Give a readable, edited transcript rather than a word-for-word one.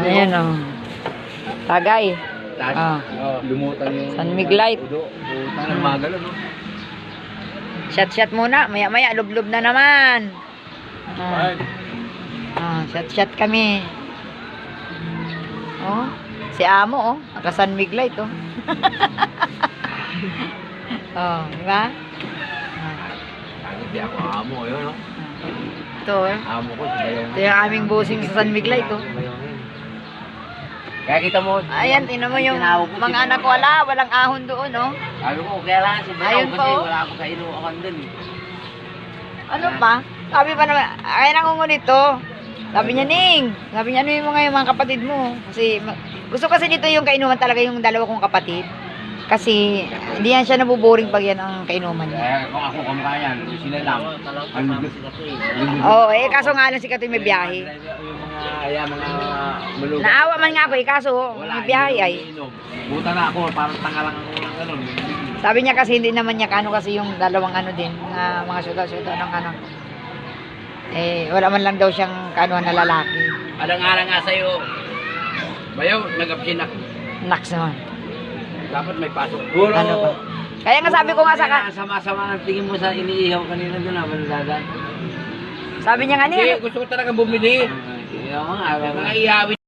Ayan o. Tagay. Lumutang yung... San Miglite. Lumutang ng magalo, no? Shot muna. Maya lublob na naman. Shot kami. Oh, si Amo, oh. Naka San Miglite, oh. Oh, diba? Hindi ako amo, yun, no? Ito, eh. Amo ko, Ito yung aming busing sa San Miglite, oh. Kaya kita mo... Ayan, tinan mo yung mga anak ko, walang ahon doon, oh. Sabi ko, kailangan si Bayaw Ayun kasi pa, oh. wala ako kainuakan dun. Ano pa? Sabi pa naman, ay nangungunit to. Sabi niya, Ning, sabi niya, ano yung mga kapatid mo? Kasi, gusto kasi dito yung kainuman talaga yung dalawa kong kapatid. Kasi, hindi yan siya nabuboring pag yan ang kainuman niya. Kung ako kamukha yan, sila lang. Oo, kaso nga lang si Katoy may biyahe. Yung mga malugay. Naawa man nga ako, kaso may biyahe ay. Buta na ako, parang tanga lang ako ng ganun. Sabi niya kasi hindi naman niya kano kasi yung dalawang ano din, mga syuta-syuta ng ano. Wala man lang daw siyang kanuhan na lalaki. Alang-alang nga sa'yo. Bayaw, nag-absin ako. Naks naman. Dapat may pasok. Puro. Ano ba? Kaya nga sabi ko nga sa sama-sama ng tingin mo sa iniihaw kanina doon na malalagan. Sabi niya nga niya. Gusto ko talaga bumili. Mga ihawin.